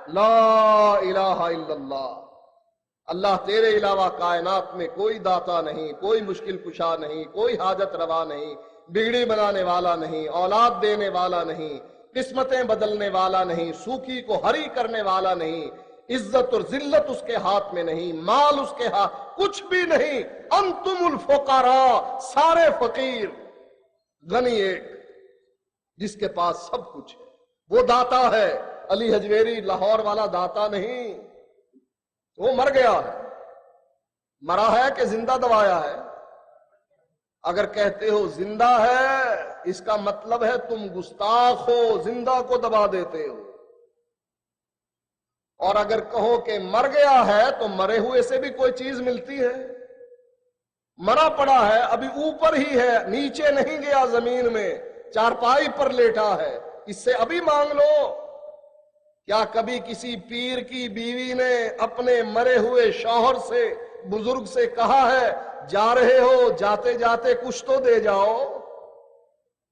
لا الہ الا اللہ، اللہ تیرے علاوہ کائنات میں کوئی داتا نہیں، کوئی مشکل کشا نہیں، کوئی حاجت روا نہیں، بگڑی بنانے والا نہیں، اولاد دینے والا نہیں، قسمتیں بدلنے والا نہیں، سوکھی کو ہری کرنے والا نہیں، عزت اور ذلت اس کے ہاتھ میں نہیں، مال اس کے ہاتھ کچھ بھی نہیں، انتم الفقراء، سارے فقیر، غنی ایک جس کے پاس سب کچھ ہے، وہ داتا ہے۔ علی حجویری لاہور والا داتا نہیں، وہ مر گیا ہے، مرا ہے کہ زندہ دبایا ہے؟ اگر کہتے ہو زندہ ہے، اس کا مطلب ہے تم گستاخ ہو، زندہ کو دبا دیتے ہو۔ اور اگر کہو کہ مر گیا ہے تو مرے ہوئے سے بھی کوئی چیز ملتی ہے؟ مرا پڑا ہے، ابھی اوپر ہی ہے، نیچے نہیں گیا زمین میں، چارپائی پر لیٹا ہے، اس سے ابھی مانگ لو۔ کیا کبھی کسی پیر کی بیوی نے اپنے مرے ہوئے شوہر سے، بزرگ سے کہا ہے جا رہے ہو، جاتے جاتے کچھ تو دے جاؤ؟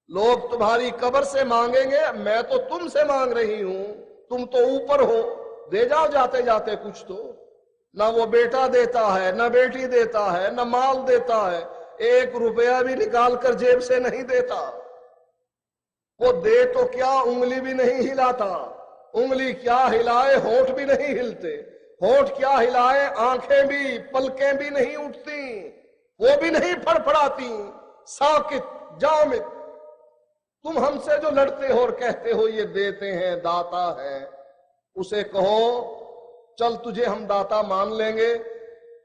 لوگ تمہاری قبر سے مانگیں گے، میں تو تم سے مانگ رہی ہوں، تم تو اوپر ہو، دے جاؤ جاتے جاتے کچھ تو۔ نہ وہ بیٹا دیتا ہے، نہ بیٹی دیتا ہے، نہ مال دیتا ہے، 1 روپیہ بھی نکال کر جیب سے نہیں دیتا۔ وہ دے تو کیا، انگلی بھی نہیں ہلاتا، انگلی کیا ہلائے، ہونٹ بھی نہیں ہلتے، ہونٹ کیا ہلائے، آنکھیں بھی، پلکیں بھی نہیں اٹھتی، وہ بھی نہیں پھڑپھڑاتی، ساکت جامد۔ تم ہم سے جو لڑتے ہو اور کہتے ہو یہ دیتے ہیں، داتا ہے، اسے کہو چل تجھے ہم داتا مان لیں گے،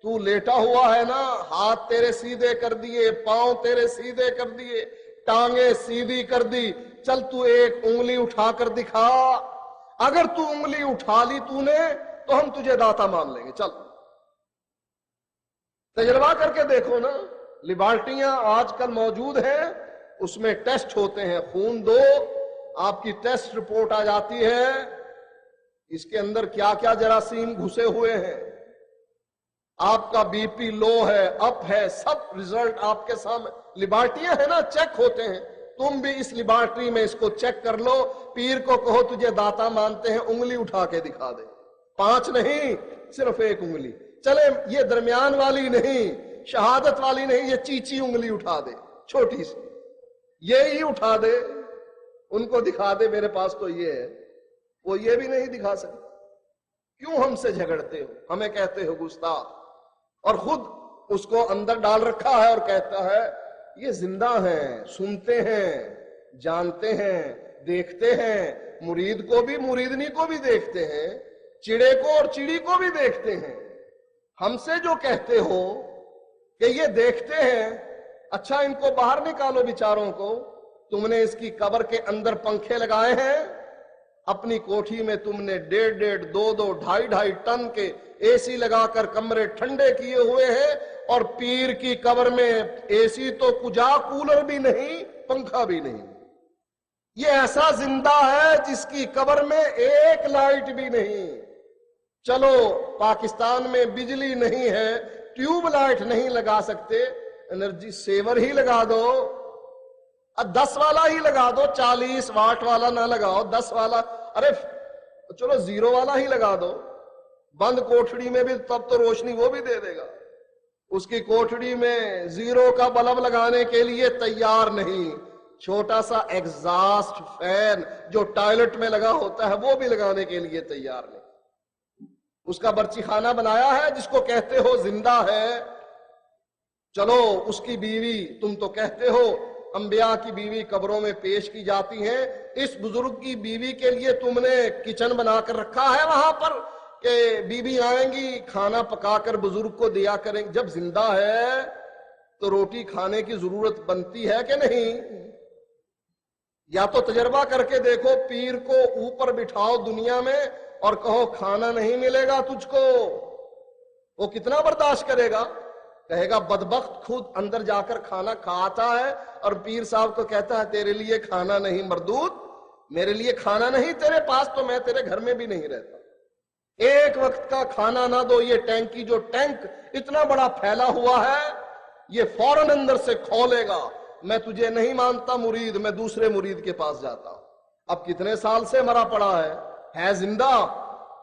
تو لیٹا ہوا ہے نا، ہاتھ تیرے سیدھے کر دیے، پاؤں تیرے سیدھے کر دیے، ٹانگیں سیدھی کر دی، چل تو 1 انگلی اٹھا کر دکھا، اگر تو انگلی اٹھا لی تو نے تو ہم تجھے داتا مان لیں گے، چل تجربہ کر کے دیکھو نا۔ لیبارٹیاں آج کل موجود ہیں، اس میں ٹیسٹ ہوتے ہیں، خون دو، آپ کی ٹیسٹ رپورٹ آ جاتی ہے، اس کے اندر کیا کیا جراثیم گھسے ہوئے ہیں، آپ کا بی پی لو ہے، اپ ہے، سب ریزلٹ آپ کے سامنے۔ لیبارٹیاں ہیں نا، چیک ہوتے ہیں، تم بھی اس لیبارٹری میں اس کو چیک کر لو۔ پیر کو کہو تجھے داتا مانتے ہیں، انگلی اٹھا کے دکھا دے، 5 نہیں، صرف 1 انگلی، چلے یہ درمیان والی نہیں، شہادت والی نہیں، یہ چیچی انگلی اٹھا دے، چھوٹی سی، یہی اٹھا دے، ان کو دکھا دے میرے پاس تو یہ ہے، وہ یہ بھی نہیں دکھا سکتے۔ کیوں ہم سے جھگڑتے ہو، ہمیں کہتے ہو گستاخ، اور خود اس کو اندر ڈال رکھا ہے اور کہتا ہے یہ زندہ ہیں، سنتے ہیں، جانتے ہیں، دیکھتے ہیں، مرید کو بھی مریدنی کو بھی دیکھتے ہیں، چڑے کو اور چڑی کو بھی دیکھتے ہیں۔ ہم سے جو کہتے ہو کہ یہ دیکھتے ہیں، اچھا ان کو باہر نکالو بیچاروں کو، تم نے اس کی قبر کے اندر پنکھے لگائے ہیں، اپنی کوٹھی میں تم نے 1.5 2 2.5 ٹن کے اے سی لگا کر کمرے ٹھنڈے کیے ہوئے ہیں، اور پیر کی قبر میں اے سی تو کجا، کولر بھی نہیں، پنکھا بھی نہیں۔ یہ ایسا زندہ ہے جس کی قبر میں 1 لائٹ بھی نہیں۔ چلو پاکستان میں بجلی نہیں ہے، ٹیوب لائٹ نہیں لگا سکتے، انرجی سیور ہی لگا دو، 10 والا ہی لگا دو، 40 واٹ والا نہ لگاؤ، 10 والا، ارے چلو 0 والا ہی لگا دو، بند کوٹھڑی میں بھی تب تو روشنی وہ بھی دے دے گا۔ اس کی کوٹھڑی میں 0 کا بلب لگانے کے لیے تیار نہیں، چھوٹا سا ایگزاسٹ فین جو ٹائلٹ میں لگا ہوتا ہے وہ بھی لگانے کے لیے تیار نہیں۔ اس کا برچی خانہ بنایا ہے جس کو کہتے ہو زندہ ہے۔ چلو اس کی بیوی، تم تو کہتے ہو انبیاء کی بیوی قبروں میں پیش کی جاتی ہیں، اس بزرگ کی بیوی کے لیے تم نے کچن بنا کر رکھا ہے وہاں پر کہ بیوی آئیں گی کھانا پکا کر بزرگ کو دیا کریں۔ جب زندہ ہے تو روٹی کھانے کی ضرورت بنتی ہے کہ نہیں؟ یا تو تجربہ کر کے دیکھو، پیر کو اوپر بٹھاؤ دنیا میں اور کہو کھانا نہیں ملے گا تجھ کو، وہ کتنا برداشت کرے گا؟ کہے گا بدبخت خود اندر جا کر کھانا کھاتا ہے اور پیر صاحب کو کہتا ہے تیرے لیے کھانا نہیں، مردود میرے لیے کھانا نہیں تیرے پاس تو میں تیرے گھر میں بھی نہیں رہتا۔ 1 وقت کا کھانا نہ دو، یہ ٹینکی جو ٹینک اتنا بڑا پھیلا ہوا ہے یہ فوراً اندر سے کھولے گا، میں تجھے نہیں مانتا مرید، میں دوسرے مرید کے پاس جاتا ہوں۔ اب کتنے سال سے مرا پڑا ہے زندہ،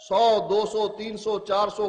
100, 200, 300, 400,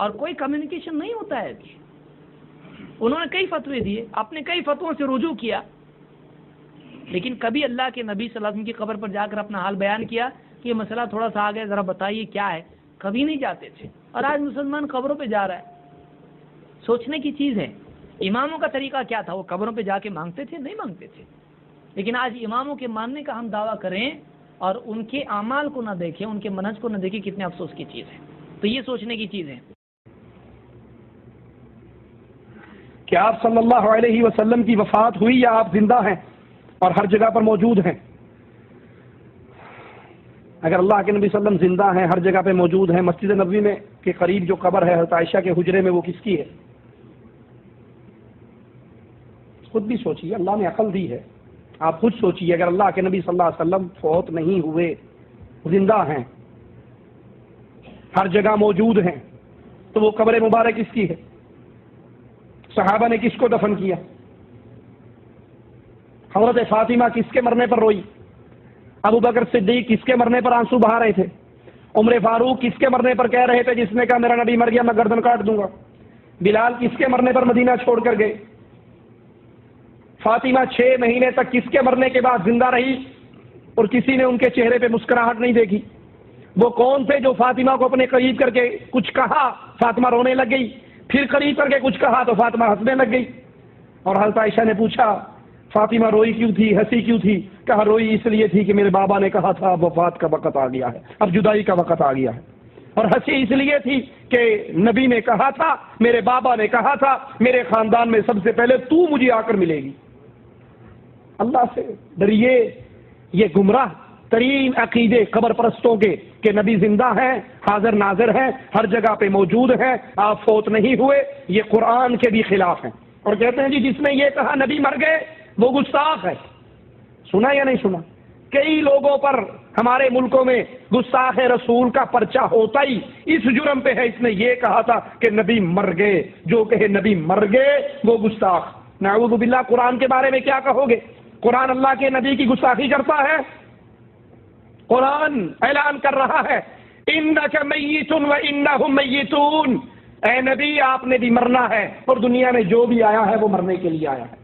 اور کوئی کمیونیکیشن نہیں ہوتا ہے. انہوں نے کئی فتوے دیے، اپنے کئی فتووں سے رجوع کیا، لیکن کبھی اللہ کے نبی صلی اللہ علیہ وسلم کی قبر پر جا کر اپنا حال بیان کیا کہ یہ مسئلہ تھوڑا سا آ گیا، ذرا بتائیے کیا ہے. کبھی نہیں جاتے تھے. اور آج مسلمان قبروں پہ جا رہا ہے. سوچنے کی چیز ہے. اماموں کا طریقہ کیا تھا؟ وہ قبروں پہ جا کے مانگتے تھے؟ نہیں مانگتے تھے. لیکن آج اماموں کے ماننے کا ہم دعویٰ کریں اور ان کے اعمال کو نہ دیکھیں، ان کے منہج کو نہ دیکھیں، کتنے افسوس کی چیز ہے. تو یہ سوچنے کی چیز ہے کہ آپ صلی اللہ علیہ وسلم کی وفات ہوئی یا آپ زندہ ہیں اور ہر جگہ پر موجود ہیں؟ اگر اللہ کے نبی صلی اللہ علیہ وسلم زندہ ہیں، ہر جگہ پہ موجود ہیں، مسجد نبوی میں کے قریب جو قبر ہے حضرت عائشہ کے حجرے میں، وہ کس کی ہے؟ خود بھی سوچیے، اللہ نے عقل دی ہے. آپ خود سوچیے، اگر اللہ کے نبی صلی اللہ علیہ وسلم فوت نہیں ہوئے، زندہ ہیں، ہر جگہ موجود ہیں، تو وہ قبر مبارک کس کی ہے؟ صحابہ نے کس کو دفن کیا؟ حضرت فاطمہ کس کے مرنے پر روئی؟ ابو بکر صدیق کس کے مرنے پر آنسو بہا رہے تھے؟ عمر فاروق کس کے مرنے پر کہہ رہے تھے جس نے کہا میرا نبی مر گیا میں گردن کاٹ دوں گا؟ بلال کس کے مرنے پر مدینہ چھوڑ کر گئے؟ فاطمہ 6 مہینے تک کس کے مرنے کے بعد زندہ رہی اور کسی نے ان کے چہرے پہ مسکراہٹ نہیں دیکھی؟ وہ کون تھے جو فاطمہ کو اپنے قریب کر کے کچھ کہا، فاطمہ رونے لگ گئی، پھر قریب کر کے کچھ کہا تو فاطمہ ہنسنے لگ گئی؟ اور حضرت عائشہ نے پوچھا فاطمہ روئی کیوں تھی، ہنسی کیوں تھی؟ کہا روئی اس لیے تھی کہ میرے بابا نے کہا تھا اب وفات کا وقت آ گیا ہے، اب جدائی کا وقت آ گیا ہے. اور ہنسی اس لیے تھی کہ نبی نے کہا تھا، میرے بابا نے کہا تھا، میرے خاندان میں سب سے پہلے تو مجھے آ کر ملے گی. اللہ سے ڈریے. یہ گمراہ ترین عقیدے قبر پرستوں کے کہ نبی زندہ ہیں، حاضر ناظر ہیں، ہر جگہ پہ موجود ہیں، آپ فوت نہیں ہوئے، یہ قرآن کے بھی خلاف ہیں. اور کہتے ہیں جی جس نے یہ کہا نبی مر گئے وہ گستاخ ہے. سنا یا نہیں سنا؟ کئی لوگوں پر ہمارے ملکوں میں گستاخ رسول کا پرچہ ہوتا ہی اس جرم پہ ہے، اس نے یہ کہا تھا کہ نبی مر گئے. جو کہے نبی مر گئے وہ گستاخ. نعوذ باللہ. قرآن کے بارے میں کیا کہو گے؟ قرآن اللہ کے نبی کی گستاخی کرتا ہے. قرآن اعلان کر رہا ہے انک میت و انہم میتون. اے نبی آپ نے بھی مرنا ہے اور دنیا میں جو بھی آیا ہے وہ مرنے کے لیے آیا ہے.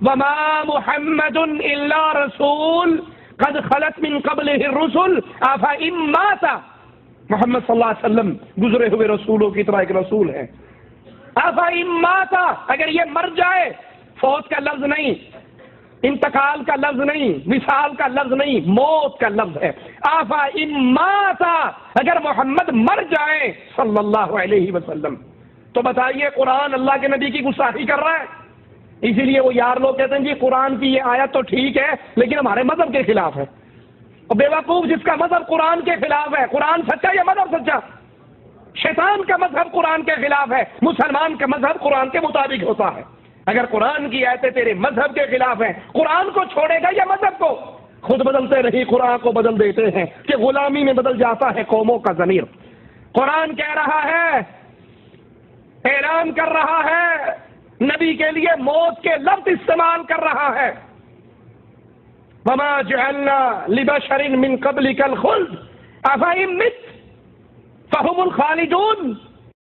وما محمد الا رسول قد خلت من قبلہ الرسل افإن مات. محمد صلی اللہ علیہ وسلم گزرے ہوئے رسولوں کی طرح ایک رسول ہے. افإن مات، اگر یہ مر جائے، فوت کا لفظ نہیں، انتقال کا لفظ نہیں، وصال کا لفظ نہیں، موت کا لفظ ہے. افإن مات، اگر محمد مر جائے صلی اللہ علیہ وسلم، تو بتائیے قرآن اللہ کے نبی کی گستاخی کر رہا ہے. اسی لیے وہ یار لوگ کہتے ہیں جی قرآن کی یہ آیت تو ٹھیک ہے لیکن ہمارے مذہب کے خلاف ہے. اور بیوقوف، جس کا مذہب قرآن کے خلاف ہے، قرآن سچا یا مذہب سچا؟ شیطان کا مذہب قرآن کے خلاف ہے، مسلمان کا مذہب قرآن کے مطابق ہوتا ہے. اگر قرآن کی آیتیں تیرے مذہب کے خلاف ہیں، قرآن کو چھوڑے گا یا مذہب کو؟ خود بدلتے رہی قرآن کو بدل دیتے ہیں کہ غلامی میں بدل جاتا ہے قوموں کا ضمیر. قرآن کہہ رہا ہے، اعلان کر رہا ہے، نبی کے لیے موت کے لفظ استعمال کر رہا ہے. وما جعلنا لبشر من قبلك الخلد افإن مت فهم الخالدون.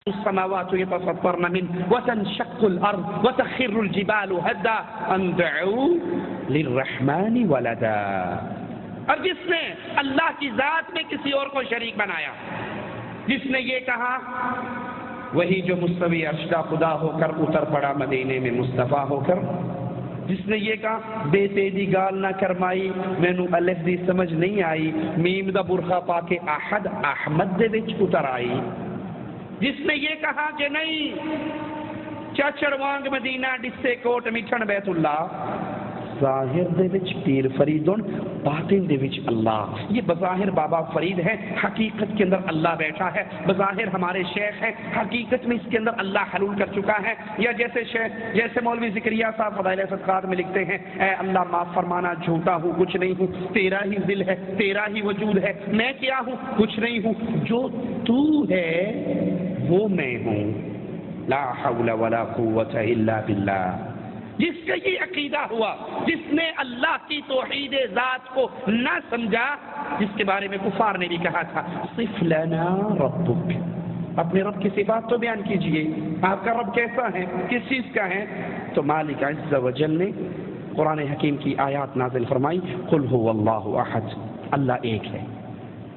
السماوات يتفطرن منه وتنشق الارض وتخر الجبال هدا ان دعوا للرحمن ولدا. اور جس نے اللہ کی ذات میں کسی اور کو شریک بنایا، جس نے یہ کہا، وہی جو مستوی عرشہ خدا ہو کر اتر پڑا مدینے میں مصطفیٰ ہو کر. جس نے یہ کہا بے تیدی گال نہ کرمائی، مینو الف دی سمجھ نہیں آئی، میم دا برخا پا کے احد احمد دے وچ اتر آئی. جس نے یہ کہا کہ نہیں چاچڑ وانگ مدینہ ڈسے کوٹ میٹھن بیت اللہ، ظاہر دے وچ پیر فریدن، باطن دے وچ اللہ. یہ بظاہر بابا فرید ہے، حقیقت کے اندر اللہ بیٹھا ہے. بظاہر ہمارے شیخ ہیں، حقیقت میں اس کے اندر اللہ حلول کر چکا ہے. یا جیسے مولوی زکریا صاحب فضائل صدقات میں لکھتے ہیں، اے اللہ معاف فرمانا، جھوٹا ہوں کچھ نہیں ہوں، تیرا ہی ذل ہے، تیرا ہی وجود ہے، میں کیا ہوں؟ کچھ نہیں ہوں، جو تو ہے وہ میں ہوں. لا حول ولا قوت الا باللہ. جس کا یہ عقیدہ ہوا، جس نے اللہ کی توحید ذات کو نہ سمجھا، جس کے بارے میں کفار نے بھی کہا تھا صف لنا ربک، اپنے رب کی صفات تو بیان کیجئے، آپ کا رب کیسا ہے، کس چیز کا ہے؟ تو مالک عز و جل نے قرآن حکیم کی آیات نازل فرمائی، قل هو اللہ احد، اللہ ایک ہے۔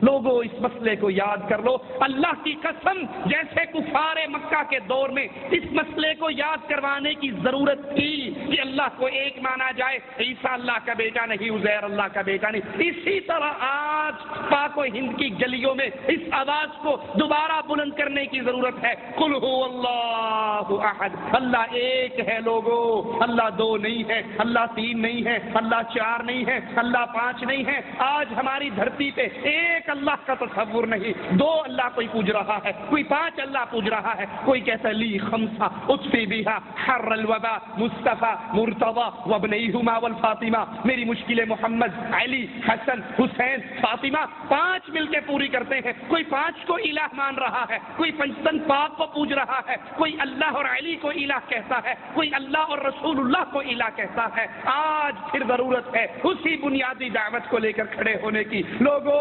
لوگوں اس مسئلے کو یاد کر لو، اللہ کی قسم جیسے کفار مکہ کے دور میں اس مسئلے کو یاد کروانے کی ضرورت تھی کہ اللہ کو ایک مانا جائے، عیسیٰ اللہ کا بیٹا نہیں، عزیر اللہ کا بیٹا نہیں، اسی طرح آج پاک و ہند کی گلیوں میں اس آواز کو دوبارہ بلند کرنے کی ضرورت ہے، قل هو اللہ احد، اللہ ایک ہے لوگوں، اللہ دو نہیں ہے، اللہ تین نہیں ہے، اللہ چار نہیں ہے، اللہ پانچ نہیں ہے۔ آج ہماری دھرتی پہ ایک اللہ کا تصور نہیں، دو اللہ کوئی پوج رہا ہے، کوئی پانچ اللہ پوج رہا ہے، کوئی کہتا ہے لی خمسہ اطفی بہا حر الوبا مصطفیٰ مرتضی وابنیہما والفاطمہ، میری مشکل محمد علی حسن حسین فاطمہ، پانچ مل کے پوری کرتے ہیں۔ کوئی پانچ کو الہ مان رہا ہے، کوئی پنجتن پاک کو پوج رہا ہے، کوئی اللہ اور علی کو الہ کہتا ہے، کوئی اللہ اور رسول اللہ کو الہ کہتا ہے۔ آج پھر ضرورت ہے اسی بنیادی دعوت کو لے کر کھڑے ہونے کی۔ لوگوں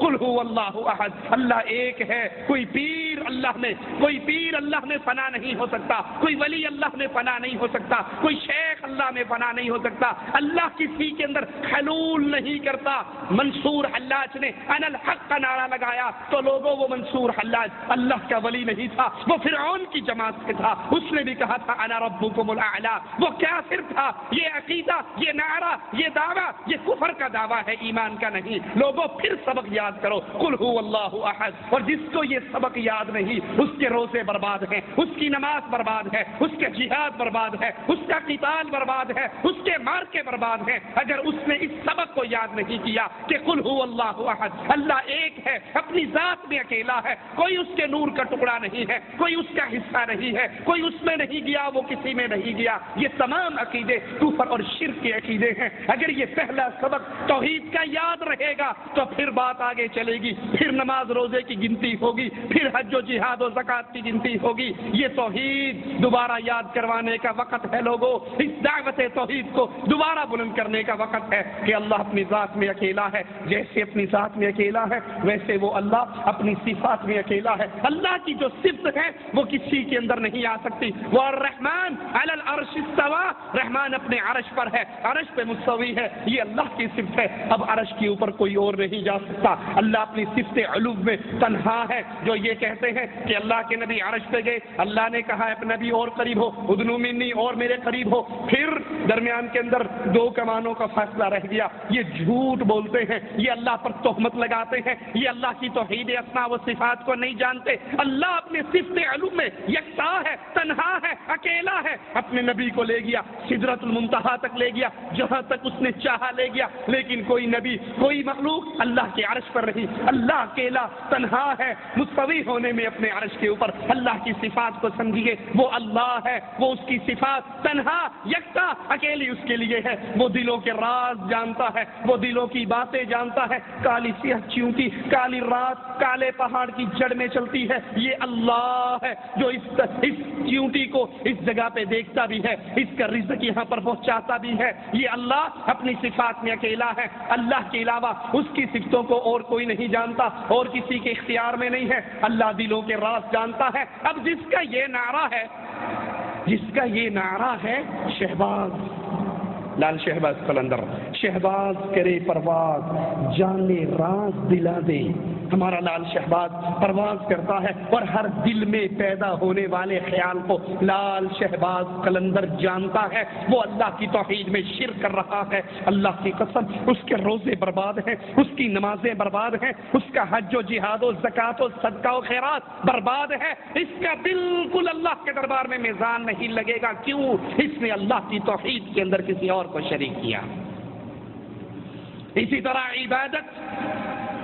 قل هو اللہ احد، اللہ ایک ہے، کوئی پیر اللہ میں فنا نہیں ہو سکتا، کوئی ولی اللہ میں فنا نہیں ہو سکتا، کوئی شیخ اللہ میں فنا نہیں ہو سکتا، اللہ کسی کے اندر حلول نہیں کرتا۔ منصور حلاج نے انا الحق کا نعرہ لگایا تو لوگوں وہ منصور حلاج اللہ کا ولی نہیں تھا، وہ فرعون کی جماعت سے تھا، اس نے بھی کہا تھا انا ربکم الاعلی، وہ کافر تھا۔ یہ عقیدہ، یہ نعرہ، یہ دعویٰ، یہ کفر کا دعویٰ ہے، ایمان کا نہیں۔ لوگوں پھر سبق یاد کرو، قل هو اللہ احد، اور جس کو یہ سبق یاد نہیں اس کے روزے برباد ہیں، اس کی نماز برباد ہے، اس کے جہاد برباد ہے، اس کا قتال برباد ہے، اس کے مارکے برباد ہیں، اگر اس نے اس سبق کو یاد نہیں کیا کہ قل هو اللہ احد، اللہ ایک ہے، اپنی ذات میں اکیلا ہے، کوئی اس کے نور کا ٹکڑا نہیں ہے، کوئی اس کا حصہ نہیں ہے، کوئی اس میں نہیں گیا، وہ کسی میں نہیں گیا۔ یہ تمام عقیدے کفر اور شرک کے عقیدے ہیں۔ اگر یہ پہلا سبق توحید کا یاد رہے گا تو پھر بات آگے چلے گی، پھر نماز روزے کی گنتی ہوگی، پھر حج و جہاد و زکوٰۃ کی گنتی ہوگی۔ یہ توحید دوبارہ یاد کروانے کا وقت ہے لوگوں، اس دعوت توحید کو دوبارہ بلند کرنے کا وقت ہے کہ اللہ اپنی ذات میں اکیلا ہے، جیسے اپنی ذات میں اکیلا ہے ویسے وہ اللہ اپنی صفات میں اکیلا ہے۔ اللہ کی جو صفت ہے وہ کسی کے اندر نہیں آ سکتی۔ وہ الرحمن علی العرش استوى، رحمان اپنے عرش پر ہے، عرش پہ مستوی ہے، یہ اللہ کی صفت ہے۔ اب عرش کے اوپر کوئی اور نہیں جا سکتا۔ اللہ اپنی صفت علو میں تنہا ہے۔ جو یہ کہتے ہیں کہ اللہ کے نبی عرش پہ گئے، اللہ نے کہا ہے نبی اور قریب ہو، ادنو منی، اور میرے قریب ہو، پھر درمیان کے اندر دو کمانوں کا فاصلہ رہ گیا، یہ جھوٹ بولتے ہیں، یہ اللہ پر تہمت لگاتے ہیں، یہ اللہ کی توحید اسماء و صفات کو نہیں جانتے۔ اللہ اپنے صفت علو میں یکتا ہے، تنہا ہے، اکیلا ہے۔ اپنے نبی کو لے گیا، سدرۃ المنتہا تک لے گیا، جہاں تک اس نے چاہا لے گیا، لیکن کوئی نبی، کوئی مخلوق اللہ کے عرش پر رہی۔ اللہ اکیلا تنہا ہے، مستوی ہونے میں اپنے عرش کے اوپر۔ اللہ کی صفات کو سمجھیے، وہ اللہ ہے، وہ اس کی صفات تنہا یکتا اکیلی اس کے لیے ہے۔ وہ دلوں کے راز جانتا ہے، وہ دلوں کی باتیں جانتا ہے۔ کالی سیاہ چیونٹی کالی رات کالے پہاڑ کی جڑ میں چلتی ہے، یہ اللہ ہے جو اس چیونٹی کو اس جگہ پہ دیکھتا بھی ہے، اس کا رزق یہاں پر پہنچاتا بھی ہے۔ یہ اللہ اپنی صفات میں اکیلا ہے۔ اللہ کے علاوہ اس کی صفتوں کو اور کوئی نہیں جانتا، اور کسی کے اختیار میں نہیں ہے۔ اللہ دلوں کے راز جانتا ہے۔ اب جس کا یہ نعرہ ہے شہباز، لال شہباز قلندر، شہباز کرے پرواز جانے راز دلا دے۔ ہمارا لال شہباز پرواز کرتا ہے اور ہر دل میں پیدا ہونے والے خیال کو لال شہباز قلندر جانتا ہے۔ وہ اللہ کی توحید میں شرک کر رہا ہے، اللہ کی قسم اس کے روزے برباد ہیں، اس کی نمازیں برباد ہیں، اس کا حج و جہاد و زکوٰۃ و صدقہ و خیرات برباد ہے۔ اس کا بالکل اللہ کے دربار میں میزان نہیں لگے گا۔ کیوں؟ اس نے اللہ کی توحید کے اندر کسی اور کو شریک کیا۔ اسی طرح عبادت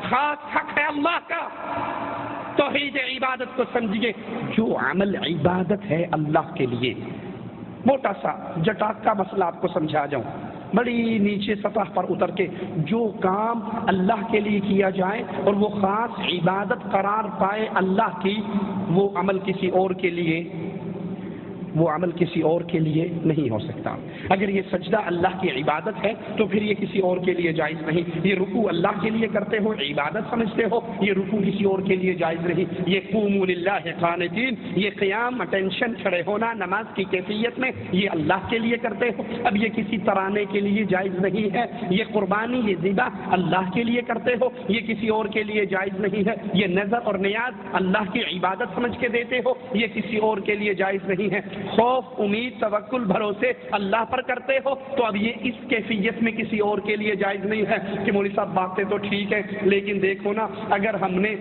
خاص حق ہے اللہ کا۔ توحید عبادت کو سمجھیے، جو عمل عبادت ہے اللہ کے لیے، موٹا سا جٹاک کا مسئلہ آپ کو سمجھا جاؤں، بڑی نیچے سطح پر اتر کے، جو کام اللہ کے لیے کیا جائے اور وہ خاص عبادت قرار پائے اللہ کی، وہ عمل کسی اور کے لیے وہ عمل کسی اور کے لیے نہیں ہو سکتا. اگر یہ سجدہ اللہ کی عبادت ہے تو پھر یہ کسی اور کے لیے جائز نہیں. یہ رکوع اللہ کے لیے کرتے ہو، عبادت سمجھتے ہو، یہ رکوع کسی اور کے لیے جائز نہیں. یہ قوموا للہ قانتین، یہ قیام اٹینشن کھڑے ہونا نماز کی کیفیت میں، یہ اللہ کے لیے کرتے ہو. اب یہ کسی ترانے کے لیے جائز نہیں ہے. یہ قربانی، یہ ذبح اللہ کے لیے کرتے ہو، یہ کسی اور کے لیے جائز نہیں ہے. یہ نذر اور نیاز اللہ کی عبادت سمجھ کے دیتے ہو، یہ کسی اور کے لیے جائز نہیں ہے. خوف، امید، توکل، بھروسے اللہ پر کرتے ہو تو اب یہ اس کیفیت میں کسی اور کے لیے جائز نہیں ہے کہ مولوی صاحب باتیں تو ٹھیک ہے لیکن دیکھو نا، اگر ہم نے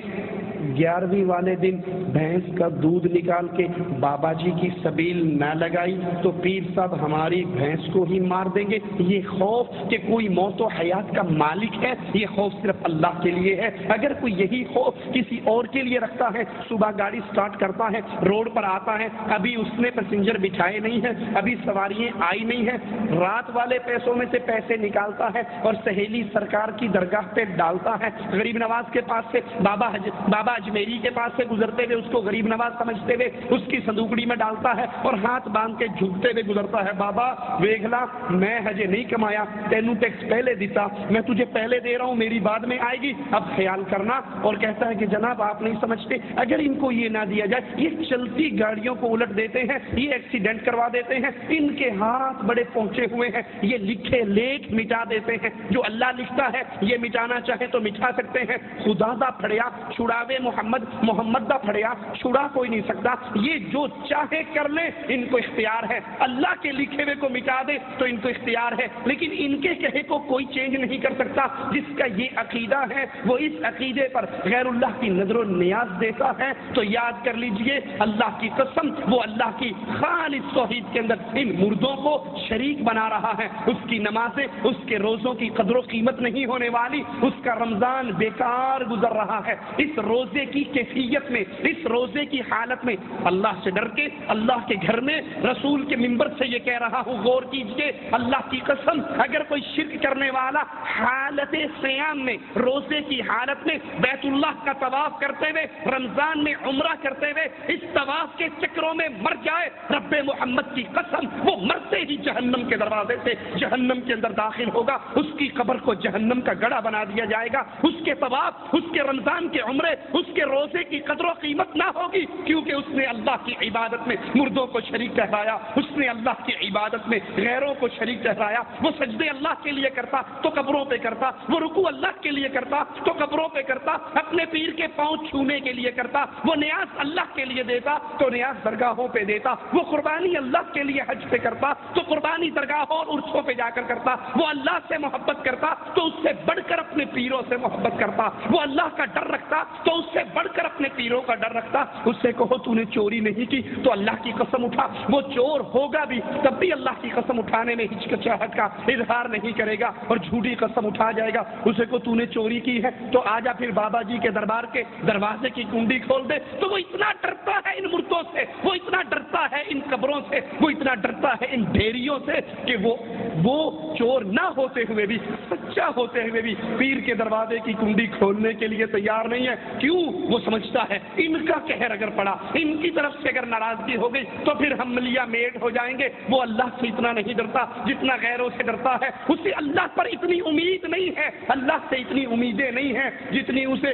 11ویں والے دن بھینس کا دودھ نکال کے بابا جی کی سبیل نہ لگائی تو پیر صاحب ہماری بھینس کو ہی مار دیں گے. یہ خوف کہ کوئی موت و حیات کا مالک ہے، یہ خوف صرف اللہ کے لیے ہے. اگر کوئی یہی خوف کسی اور کے لیے رکھتا ہے، صبح گاڑی سٹارٹ کرتا ہے، روڈ پر آتا ہے، ابھی اس نے پیسنجر بٹھائے نہیں ہیں، ابھی سواریاں آئی نہیں ہیں، رات والے پیسوں میں سے پیسے نکالتا ہے اور سہیلی سرکار کی درگاہ پہ ڈالتا ہے. غریب نواز کے پاس سے بابا اجمیری کے پاس سے گزرتے ہوئے اس کو غریب نواز سمجھتے ہوئے اس کی صندوقڑی میں ڈالتا ہے اور ہاتھ باندھ کے جھکتے ہوئے گزرتا ہے. بابا ویگلا، میں ہجے نہیں کمایا، تینوں ٹیکس پہلے دیتا، میں تجھے پہلے دے رہا ہوں، میری بعد میں آئے گی، اب خیال کرنا. اور کہتا ہے کہ جناب آپ نہیں سمجھتے، اگر ان کو یہ نہ دیا جائے، یہ چلتی گاڑیوں کو الٹ دیتے ہیں، یہ ایکسیڈنٹ کروا دیتے ہیں، ان کے ہاتھ بڑے پہنچے ہوئے ہیں، یہ لکھے لیکھ مٹا دیتے ہیں. جو اللہ لکھتا ہے یہ مٹانا چاہے تو مٹا سکتے ہیں. خدا دا پھڑیا چھڑاوے محمد دا پھڑیا چھڑا کوئی نہیں سکتا. یہ جو چاہے کر لے، ان کو اختیار ہے. اللہ کے لکھے ہوئے کو مٹا دے تو ان کو اختیار ہے، لیکن ان کے کہے کو کوئی چینج نہیں کر سکتا. جس کا یہ عقیدہ ہے وہ اس عقیدے پر غیر اللہ کی نظر و نیاز دیتا ہے تو یاد کر لیجئے، اللہ کی قسم، وہ اللہ کی خالص توحید کے اندر ان مردوں کو شریک بنا رہا ہے. اس کی نمازیں، اس کے روزوں کی قدر و قیمت نہیں ہونے والی، اس کا رمضان بیکار گزر رہا ہے. اس روزے کی کیفیت میں، اس روزے کی حالت میں اللہ سے ڈر کے اللہ کے گھر میں رسول کے منبر سے یہ کہہ رہا ہوں، غور کیجئے، اللہ کی قسم، اگر کوئی شرک کرنے والا حالت صیام میں، روزے کی حالت میں بیت اللہ کا طواف کرتے ہوئے، رمضان میں عمرہ کرتے ہوئے اس طواف کے چکروں میں مر جائے، رب محمد کی قسم وہ مرتے ہی جہنم کے دروازے سے جہنم کے اندر داخل ہوگا. اس کی قبر کو جہنم کا گڑھا بنا دیا جائے گا. اس کے طواف، اس کے رمضان کے عمرے، اس کے روزے کی قدر و قیمت نہ ہوگی، کیونکہ اس نے اللہ کی عبادت میں مردوں کو شریک ٹھہرایا، اس نے اللہ کی عبادت میں غیروں کو شریک ٹھہرایا. وہ سجدے اللہ کے لیے کرتا تو قبروں پہ کرتا، وہ رکوع اللہ کے لیے کرتا تو قبروں پہ کرتا، اپنے پیر کے پاؤں چھونے کے لیے کرتا، وہ نیاز اللہ کے لیے دیتا تو نیاز درگاہوں پہ دیتا، وہ قربانی اللہ کے لیے حج پہ کرتا تو قربانی درگاہوں اور عرصوں پہ جا کر کرتا، وہ اللہ سے محبت کرتا تو اس سے بڑھ کر اپنے پیروں سے محبت کرتا، وہ اللہ کا ڈر رکھتا تو اس سے بڑھ کر اپنے پیروں کا ڈر رکھتا. اس سے کہو تو نے چوری نہیں کی تو اللہ کی قسم اٹھا، وہ چور ہوگا بھی تب بھی اللہ کی قسم اٹھانے میں ہچکچاہٹ کا اظہار نہیں کرے گا اور جھوٹی قسم اٹھا جائے گا. اسے کو تو نے چوری کی ہے تو آجا پھر بابا جی کے دربار کے دروازے کی کنڈی کھول دے. تو وہ اتنا ڈرتا ہے ان مردوں سے، وہ اتنا ڈرتا ہے ان قبروں سے، وہ اتنا ڈرتا ہے ان ڈھیریوں سے کہ وہ چور نہ ہوتے ہوئے بھی، سچا ہوتے ہوئے بھی پیر کے دروازے کی کنڈی کھولنے کے لیے تیار نہیں ہے. کیوں؟ وہ سمجھتا ہے ان کا قہر اگر پڑا، ان کی طرف سے اگر ناراضگی ہو گئی تو پھر ہم ملیا میٹ ہو جائیں گے. وہ اللہ سے اتنا نہیں ڈرتا جتنا غیروں سے ڈرتا ہے. اسے اللہ پر اتنی امید نہیں ہے، اللہ سے اتنی امیدیں نہیں ہیں جتنی اسے